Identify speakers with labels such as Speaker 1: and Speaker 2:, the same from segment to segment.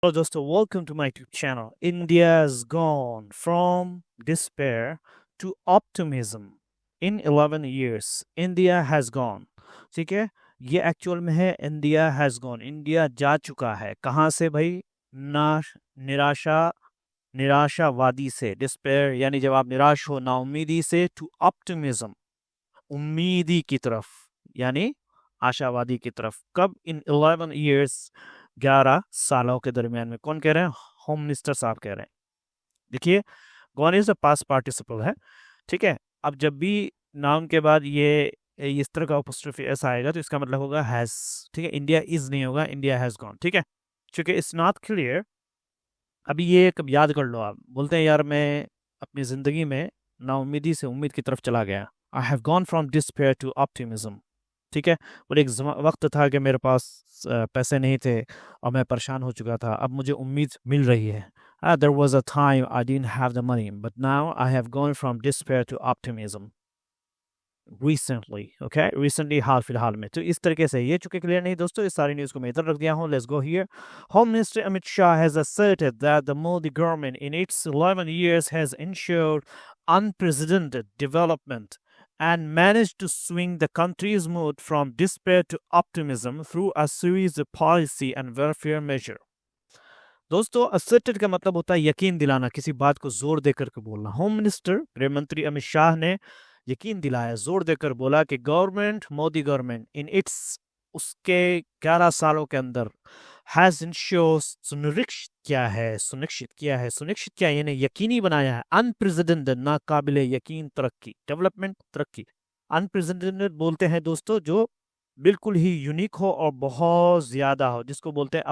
Speaker 1: Hello, dosto. Welcome to my YouTube channel. India's gone from despair to optimism in 11 years. India has gone. ठीक है, ये actual में है India has gone. India जा चुका है कहाँ से भाई? ना निराशा निराशावादी से, डिस्पेयर यानी जब आप निराश हो, नाउमीदी से, टू ऑप्टिमिज्म उम्मीदी की तरफ, यानी आशावादी की तरफ. कब? इन 11 ईयर्स, 11 सालों के दरमियान में. कौन कह रहे हैं? होम मिनिस्टर साहब कह रहे हैं. देखिए, gone is a past participle है. ठीक है, अब जब भी नाउन के बाद ये इस तरह का अपोस्ट्रोफी एस आएगा तो इसका मतलब होगा हैज. ठीक है, इंडिया इज नहीं होगा, इंडिया हैज गॉन. ठीक है, क्योंकि इट्स नॉट क्लियर. अभी ये कब याद कर लो. आप बोलते हैं यार मैं अपनी ज़िंदगी में नाउमीदी से उम्मीद की तरफ चला गया. I have gone from despair to optimism. ठीक है, और एक वक्त था कि मेरे पास पैसे नहीं थे और मैं परेशान हो चुका था. अब मुझे उम्मीद मिल रही है. There was a time I didn't have the money but now I have gone from despair to optimism recently. Okay, recently, हाल फिलहाल में. तो इस तरीके से ये चुके क्लियर नहीं दोस्तों. इस सारी न्यूज़ को मैं इधर रख दिया हूँ. Let's go here. Home Minister Amit Shah has asserted that the Modi government in its 11 years has ensured unprecedented development and managed to swing the country's mood from despair to optimism through a series of policy and welfare measures. दोस्तों, asserted का मतलब होता है यकीन दिलाना, किसी बात को जोर देकर के बोलना. होम मिनिस्टर, गृह मंत्री अमित शाह ने यकीन दिलाया, जोर देकर बोला कि government, Modi government in its, उसके 11 सालों के अंदर, हैज इंश्योर, सुनिश्चित किया यानी यकीनी बनाया है, अनप्रेसिडेंटेड, नाकाबिले यकीन तरक्की, डेवलपमेंट, तरक्की. अनप्रेसिडेंटेड बोलते हैं दोस्तों जो बिल्कुल ही यूनिक हो और बहुत ज्यादा हो, जिसको बोलते हैं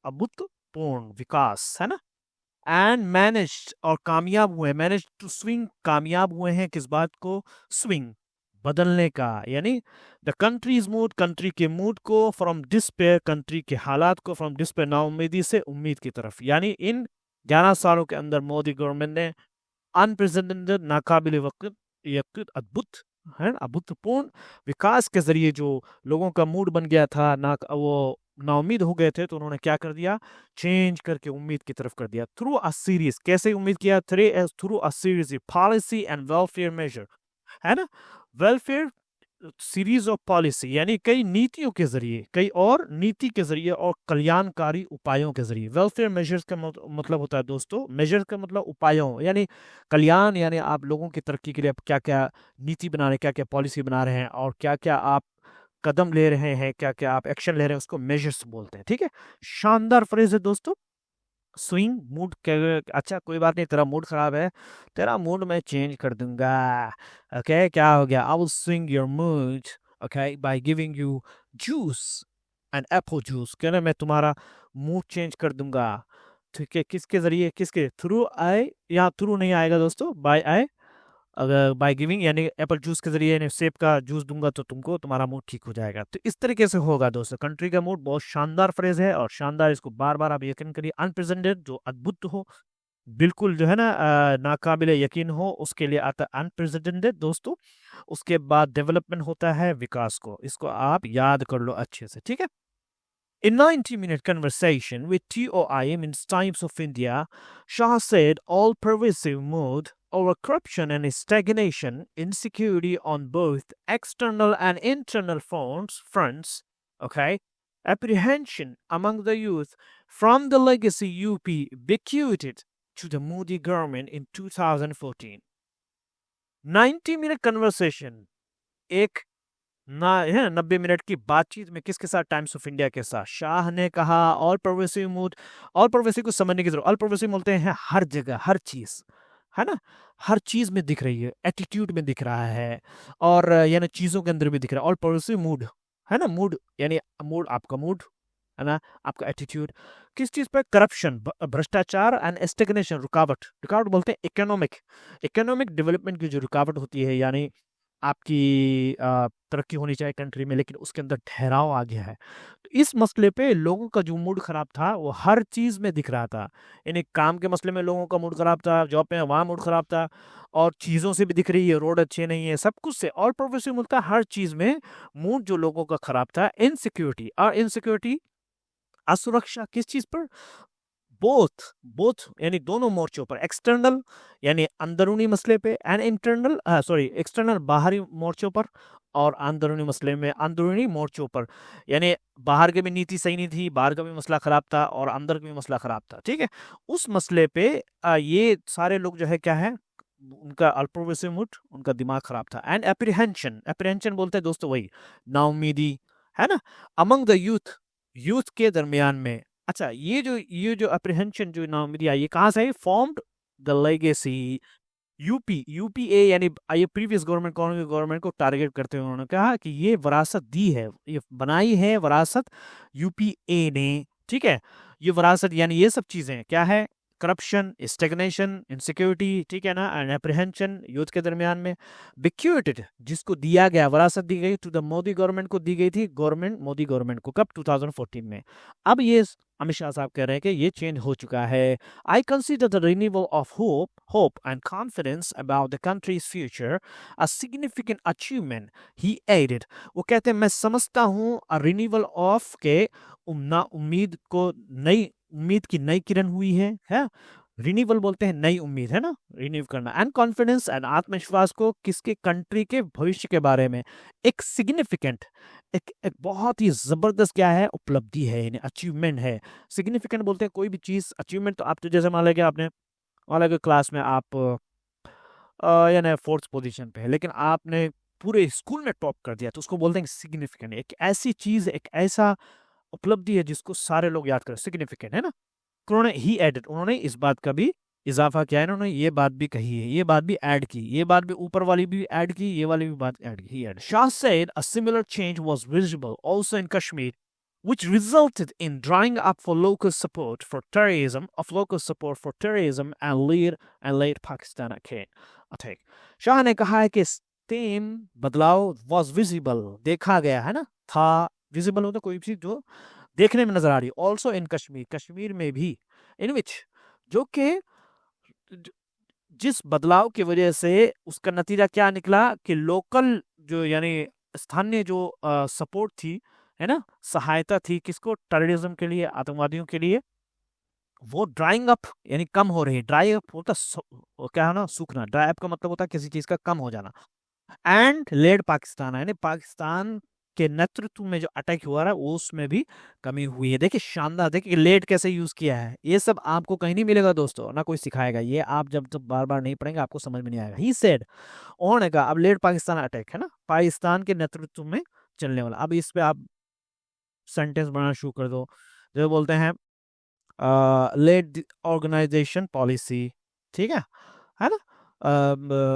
Speaker 1: अभूतपूर्ण विकास, है ना. एंड मैनेज्ड, और कामयाब हुए, मैनेज टू स्विंग, कामयाब हुए हैं किस बात को? स्विंग, बदलने का, यानी द कंट्रीज मूड, कंट्री के मूड को, फ्रॉम डिस्पेयर, कंट्री के हालात को, फ्रॉम डिस्पेयर, नाउम्मीदी से उम्मीद की तरफ. यानी इन 11 सालों के अंदर मोदी गवर्नमेंट ने अनप्रेसिडेंटेड, नाकाबिले वक्त, यकीन, अद्भुत, है ना, अभूतपूर्ण विकास के जरिए जो लोगों का मूड बन गया था, ना वो नाउम्मीद हो गए थे, तो उन्होंने क्या कर दिया? चेंज करके उम्मीद की तरफ कर दिया. थ्रू अ सीरीज, कैसे उम्मीद किया? Through a series policy and welfare measure, है ना. वेलफेयर सीरीज ऑफ पॉलिसी यानी कई नीतियों के जरिए, कई और नीति के जरिए और कल्याणकारी उपायों के जरिए. वेलफेयर मेजर्स का मतलब होता है दोस्तों, मेजर का मतलब उपायों, यानी कल्याण, यानी आप लोगों की तरक्की के लिए क्या क्या नीति बना रहे हैं, क्या क्या पॉलिसी बना रहे हैं, और क्या क्या आप कदम ले रहे हैं, क्या क्या आप एक्शन ले रहे हैं, उसको मेजर्स बोलते हैं. ठीक है, शानदार फ्रेज है दोस्तों. स्विंग मूड के, अच्छा कोई बात नहीं, तेरा मूड खराब है, तेरा मूड मैं चेंज कर दूंगा. ओके, क्या हो गया? I will swing your mood, okay, by giving you juice and Apple juice. कह रहे मैं तुम्हारा मूड चेंज कर दूंगा. ठीक है, किसके जरिए? किसके थ्रू? आई, यहाँ थ्रू नहीं आएगा दोस्तों, बाय आई. अगर बाय गिविंग यानी एप्पल जूस के जरिए, यानी सेब का जूस दूंगा तो तुमको, तुम्हारा मूड ठीक हो जाएगा. तो इस तरीके से होगा दोस्तों कंट्री का मूड. बहुत शानदार फ्रेज है और शानदार, इसको बार बार आप यकीन करिए. अनप्रेजेंटेड जो अद्भुत हो, बिल्कुल जो है ना नाकाबिले यकीन हो, उसके लिए आता है अनप्रेजेंटेड दोस्तों. उसके बाद डेवलपमेंट होता है विकास को. इसको आप याद कर लो अच्छे से. ठीक है. In 90-minute conversation with TOIM in Times of India, Shah said all pervasive mood over corruption and stagnation, insecurity on both external and internal fronts, okay, apprehension among the youth from the legacy UP bequeathed to the Modi government in 2014. 90-minute conversation, एक ना है 90 minute की बातचीत में किसके साथ? Times of India के साथ. शाह ने कहा all progressive mood. All progressive को समझने की जरूरत. ऑल प्रोग्रेसिव बोलते हैं हर जगह, हर चीज, है ना, हर चीज में दिख रही है, एटीट्यूड में दिख रहा है, और यानी चीजों के अंदर भी दिख रहा है. ऑल प्रोग्रेसिव मूड, है ना, मूड यानी मूड, आपका मूड, है ना, आपका एटीट्यूड. किस चीज पर? करप्शन, भ्रष्टाचार एंड स्टेग्नेशन, रुकावट. रुकावट बोलते हैं इकोनॉमिक डेवलपमेंट की जो रुकावट होती है, यानी आपकी तरक्की होनी चाहिए कंट्री में, लेकिन उसके अंदर ठहराव आ गया है. तो इस मसले पे लोगों का जो मूड खराब था वो हर चीज में दिख रहा था. यानी काम के मसले में लोगों का मूड खराब था, जॉब में वहाँ मूड खराब था, और चीज़ों से भी दिख रही है, रोड अच्छे नहीं है, सब कुछ से. और प्रोग्रेसिव मिलता है हर चीज में मूड जो लोगों का खराब था. इनसिक्योरिटी, और इनसिक्योरिटी असुरक्षा किस चीज पर? बोथ बोथ यानी दोनों मोर्चों पर, एक्सटर्नल यानी अंदरूनी मसले पे, एंड इंटरनल सॉरी एक्सटर्नल बाहरी मोर्चों पर, और अंदरूनी मसले में अंदरूनी मोर्चों पर, यानी बाहर की भी नीति सही नहीं थी, बाहर का भी मसला खराब था और अंदर का भी मसला खराब था, ठीक है। उस मसले पे ये सारे लोग जो है क्या है, उनका अल्पविश्वासी मूड, उनका दिमाग खराब था। एंड एप्रीहेंशन, एप्रीहेंशन बोलते हैं दोस्तों वही नाउमीदी, है ना, अमंग द यूथ, यूथ के दरमियान में। अच्छा, ये जो अप्रीहेंशन जो नाउमीदी आई, ये कहाँ से आई? फॉर्म्ड द लेगेसी यूपीए, यानी ये प्रीवियस गवर्नमेंट, कौन सी गवर्नमेंट को टारगेट करते हुए उन्होंने कहा कि ये विरासत दी है, ये बनाई है विरासत यूपीए ने, ठीक है। ये विरासत यानी ये सब चीजें क्या है? करप्शन, स्टेगनेशन, इनसिक्योरिटी, ठीक है ना, एंड एप्रीहेंशन यूथ के दरमियान में। बिक्यूटेड, जिसको दिया गया, विरासत दी गई टू द मोदी गवर्नमेंट को, दी गई थी गवर्नमेंट, मोदी गवर्नमेंट को, कब? 2014 में। अब ये अमित शाह साहब कह रहे हैं कि ये चेंज हो चुका है। I consider the renewal of hope and confidence about the country's future a significant achievement, he added. वो कहते हैं मैं समझता हूँ रिन्यूअल ऑफ के उम्ना उम्मीद को, नई उम्मीद की नई किरण हुई है। रिन्यूअल बोलते हैं नई उम्मीद, है ना, रिन्यू करना। एंड कॉन्फिडेंस एंड आत्मविश्वास को, किसके? कंट्री के भविष्य के बारे में। एक सिग्निफिकेंट, एक बहुत ही जबरदस्त क्या है, उपलब्धि है, यानी अचीवमेंट है। सिग्निफिकेंट बोलते हैं कोई भी चीज, अचीवमेंट तो आप तो जैसे मान लें आपने, मान लें क्लास में आप यानी फोर्थ पोजीशन पे है, लेकिन आपने पूरे स्कूल में टॉप कर दिया, तो उसको बोलते हैं सिग्निफिकेंट। एक ऐसी चीज, एक ऐसा उपलब्धि है जिसको सारे लोग याद करें, सिग्निफिकेंट, है ना। उन्होंने ही एडेड, उन्होंने इस बात का भी इजाफा किया है, इन्होंने ये बात भी कही है, ये बात भी ऐड की, ये बात भी ऊपर वाली भी ऐड की, ये वाली भी बात ऐड की, he add. Shah said a similar change was visible also in Kashmir, which resulted in drying up for local support for terrorism, and late Pakistan attack. Shah ने कहा है कि सेम बदलाव was visible, देखा गया, है ना, था, विजिबल होता कोई भी चीज जो देखने में नजर आ रही है। ऑल्सो इन कश्मीर, कश्मीर में भी, इन विच, जो कि जिस बदलाव की वजह से उसका नतीजा क्या निकला कि लोकल जो यानी स्थानीय जो सपोर्ट थी, है ना, सहायता थी, किसको? टेररिज्म के लिए, आतंकवादियों के लिए, वो ड्राइंग अप यानी कम हो रही है। ड्राई अप होता क्या है ना, सूखना। ड्राई अप का मतलब होता है किसी चीज का कम हो जाना। एंड लेड पाकिस्तान, यानी पाकिस्तान के नेतृत्व में जो अटैक हुआ है उसमें भी कमी हुई है। देखिए शानदार, देखिए लेड कैसे यूज किया है, ये सब आपको कहीं नहीं मिलेगा दोस्तों, ना कोई सिखाएगा, ये आप जब जब बार बार नहीं पढ़ेंगे आपको समझ में नहीं आएगा। ही सेड, उन्होंने कहा, अब लेड पाकिस्तान अटैक, है ना, पाकिस्तान के नेतृत्व में चलने वाला। अब इस पे आप सेंटेंस बनाना शुरू कर दो, जो बोलते हैं लेड ऑर्गेनाइजेशन पॉलिसी, ठीक है ना,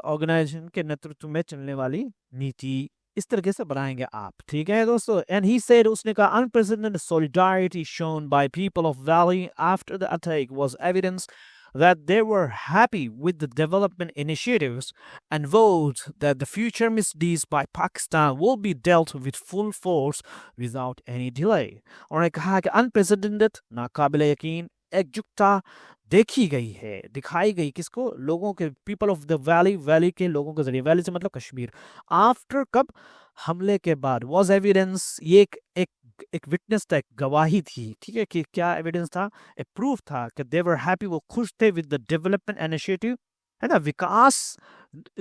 Speaker 1: ऑर्गेनाइजेशन के नेतृत्व में चलने वाली नीति, इस तरीके से बनाएंगे आप, ठीक है दोस्तों। एंड ही सेड, उसने कहा, unprecedented solidarity shown by people of valley after the attack was evidence that they were happy with the development initiatives and vowed that the future misdeeds by Pakistan will be dealt with full force without any delay. उन्होंने कहा कि unprecedented, नाकाबिले यकीन एकजुटता देखी गई है, दिखाई गई, किसको? लोगों के, people of the valley, valley के लोगों के जरिए, वैली से मतलब कश्मीर। आफ्टर, कब? हमले के बाद। वॉज एविडेंस, ये एक विटनेस था, एक गवाही थी, ठीक है, कि क्या एविडेंस था? एक प्रूफ था कि दे वर हैप्पी, वो खुश थे, विद द डेवलपमेंट इनिशिएटिव, है ना, विकास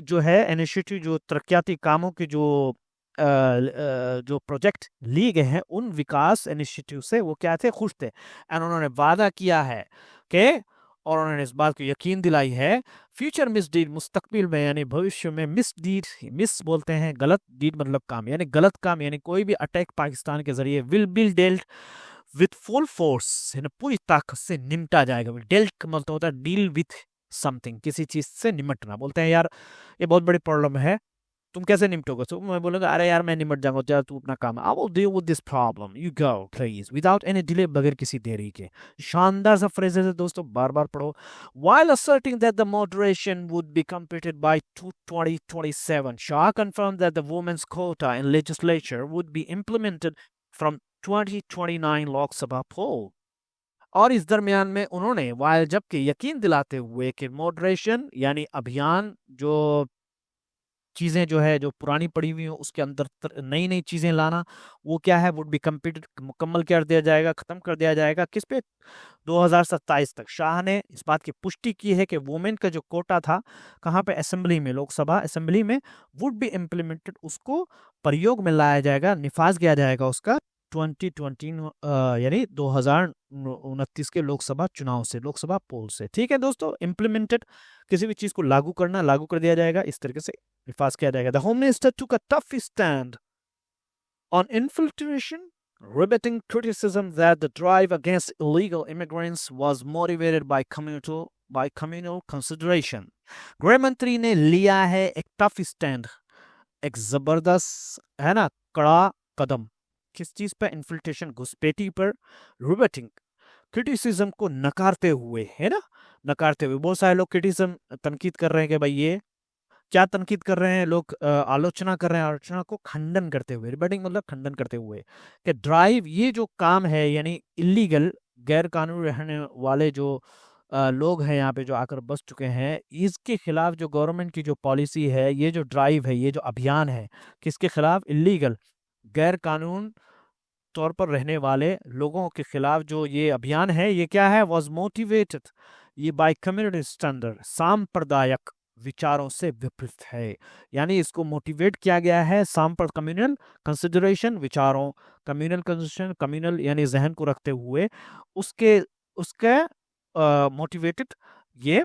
Speaker 1: जो है इनिशिएटिव, जो तरक्याती कामों के जो प्रोजेक्ट लिए गए हैं, उन विकास इनिशिएटिव से वो क्या थे? खुश थे। एंड उन्होंने वादा किया है कि, और उन्होंने इस बात को यकीन दिलाई है, फ्यूचर मिसडीड, मुस्तकबिल में यानी भविष्य में, मिसडीड, मिस बोलते हैं गलत, डीड मतलब काम, यानी गलत काम, यानी कोई भी अटैक पाकिस्तान के जरिए, will be dealt with full force, है ना, पूरी ताकत से निपटा जाएगा। डेल्ट का मतलब होता है डील विथ समथिंग, किसी चीज से निपटना। बोलते हैं यार ये बहुत बड़ी प्रॉब्लम है, तुम कैसे निपटोगे? तो मैं बोलूंगा, अरे यार मैं निपट जाऊंगा, चल तू अपना काम, I will deal with this problem, you go please, without any delay, बगैर किसी देरी के। शानदार सा फ्रेजेस है दोस्तों, बार बार पढ़ो। while asserting that the moderation would be completed by 2027, Shah confirmed that the women's quota in legislature would be implemented from 2029 Lok Sabha poll. और इस दरमियान में उन्होंने, while जबकि यकीन दिलाते हुए कि मॉडरेशन यानी अभियान जो चीज़ें जो है जो पुरानी पड़ी हुई हो उसके अंदर नई नई चीज़ें लाना, वो क्या है वुड बी कंप्लीटेड, मुकम्मल कर दिया जाएगा, ख़त्म कर दिया जाएगा। किस पे? 2027 तक। शाह ने इस बात की पुष्टि की है कि वुमेन का जो कोटा था कहाँ पे? असेंबली में, लोकसभा असेंबली में वुड बी इम्प्लीमेंटेड, उसको प्रयोग में लाया जाएगा, निफाज किया जाएगा उसका 2020 यानी 2029 के लोकसभा चुनाव से, लोकसभा पोल से। ठीक है दोस्तों, इम्प्लीमेंटेड, किसी भी चीज को लागू करना, लागू कर दिया जाएगा, इस तरीके से निफाज किया जाएगा। The home minister took a tough stand on infiltration, rebutting criticism that the drive against illegal immigrants was motivated by communal consideration. गृह मंत्री ने लिया है एक टफ स्टैंड, एक जबरदस्त, है ना, कड़ा कदम। किस चीज पर? इन्फिल्ट्रेशन, घुसपैठी पर। रिबटिंग, क्रिटिसिज्म को नकारते हुए, है ना, नकारते हुए। बहुत सारे लोग क्रिटिसिज्म, तनकीद कर रहे हैं कि भाई ये क्या तनकीद कर रहे हैं लोग, आलोचना कर रहे हैं, आलोचना को खंडन करते हुए। रिबटिंग मतलब खंडन करते हुए कि ड्राइव, ये जो काम है यानी इलीगल, गैर कानूनी रहने वाले जो लोग हैं यहाँ पे जो आकर बस चुके हैं, इसके खिलाफ जो गवर्नमेंट की जो पॉलिसी है, ये जो ड्राइव है, ये जो अभियान है, किसके खिलाफ? इलीगल, गैर कानून तौर पर रहने वाले लोगों के खिलाफ जो ये अभियान है, ये क्या है? वॉज मोटिवेटेड, ये बाय कम्युनिटी स्टैंडर्ड, सांप्रदायिक विचारों से विपरीत है। यानी इसको मोटिवेट किया गया है सांप्रदायिक, कम्युनल कंसिडरेशन, विचारों, कम्युनल कंसिडरेशन, कम्युनल यानी जहन को रखते हुए, उसके उसके मोटिवेटेड, ये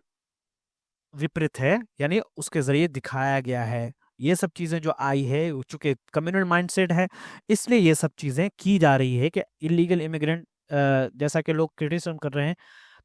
Speaker 1: विपरीत है, यानी उसके जरिए दिखाया गया है। ये सब चीजें जो आई है, चूंकि कम्युनल माइंडसेट है, इसलिए ये सब चीजें की जा रही है कि इलीगल इमिग्रेंट, जैसा कि लोग क्रिटिसिज्म कर रहे हैं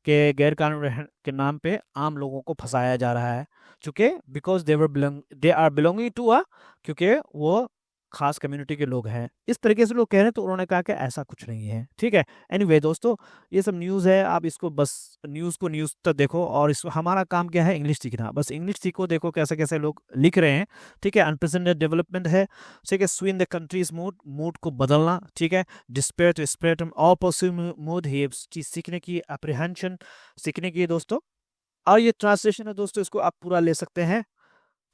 Speaker 1: कि गैर कानूनी रहने के नाम पे आम लोगों को फंसाया जा रहा है, चूंकि because they are belonging to a, क्योंकि वो खास कम्युनिटी के लोग हैं, इस तरीके से लोग कह रहे हैं। तो उन्होंने कहा कि ऐसा कुछ नहीं है। ठीक है, एनीवे दोस्तों, ये सब न्यूज़ है, आप इसको बस न्यूज़ को न्यूज़ तक देखो, और इसको हमारा काम क्या है? इंग्लिश सीखना, बस इंग्लिश सीखो, देखो कैसे कैसे लोग लिख रहे हैं। ठीक है, अनप्रेसिडेंटेड डेवलपमेंट है। ठीक है, swing the country's mood, mood को बदलना। ठीक है, despair to spare all possible mood, ये चीज़ सीखने की, अप्रीहेंशन सीखने की दोस्तों। और ये ट्रांसलेशन है दोस्तों, इसको आप पूरा ले सकते हैं।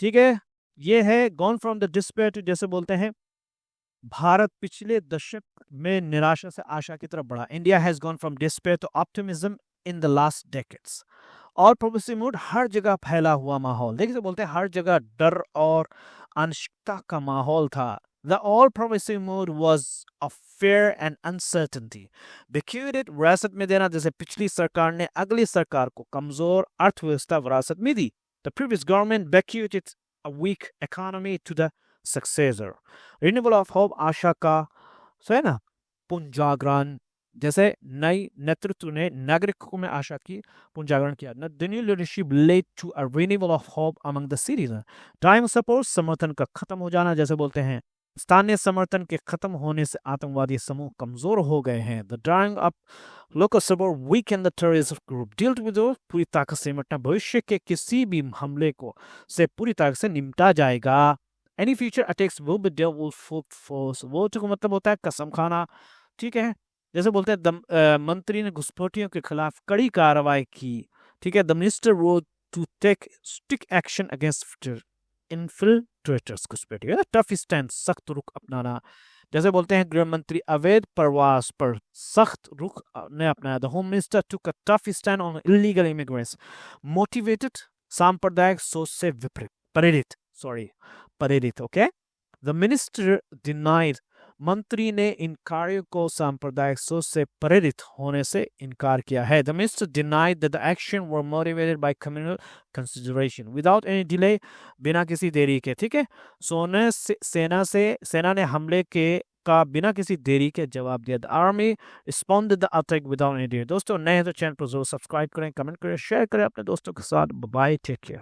Speaker 1: ठीक है, ये है gone from the despair to, जैसे बोलते हैं भारत पिछले दशक में निराशा से आशा की तरफ बढ़ा। India has gone from despair to optimism in the last decades. और प्रोग्रेसिव मूड, हर जगह फैला हुआ माहौल, देखिए बोलते हैं हर जगह डर और अनिश्चितता का माहौल था। The all progressive mood was of fear and uncertainty. Bequeath, विरासत में देना, जैसे पिछली सरकार ने अगली सरकार को कमजोर अर्थव्यवस्था विरासत में दी। The previous government bequeathed a weak economy to the successor. Renewal of hope, आशा का, है ना, पुनर्जागरण, जैसे नई नेतृत्व ने नागरिकों में आशा की पुनर्जागरण किया। The new leadership led to a renewal of hope among the citizen. Time support, समर्थन का खत्म हो जाना, जैसे बोलते हैं स्थानीय समर्थन के खत्म होने से आतंकवादी समूह कमजोर हो गए हैं। The drawing up local support Weeknd the terrorist group, deal with, पूरी ताकत से निपटना, भविष्य के किसी भी हमले को से पूरी ताकत से निपटा जाएगा। Any future attacks will be dealt with full force, वो तो मतलब होता है कसम खाना। ठीक है, जैसे बोलते हैं मंत्री ने घुसपैठियों के खिलाफ कड़ी कार्रवाई की। ठीक है, the minister rode to take strict action against infiltrators, घुसपैठियों, टफ स्टैंड, सख्त रुख अपनाना। जैसे बोलते हैं गृह मंत्री अवैध प्रवास पर सख्त रुख ने अपनाया। The home minister took a tough stand on illegal immigrants, motivated, सांप्रदायिक सोच से विपरीत, प्रेरित। ओके, द मिनिस्टर डिनाइड, मंत्री ने इन कार्यों को सांप्रदायिक सोच से प्रेरित होने से इनकार किया है। The minister denied that the action were motivated by communal consideration without any delay, बिना किसी देरी के। ठीक है, सेना ने हमले के का बिना किसी देरी के जवाब दिया। The army responded the attack without any delay. दोस्तों, नए हैं तो चैनल पर जरूर सब्सक्राइब करें, कमेंट करें, शेयर करें अपने दोस्तों के साथ। Bye, take care.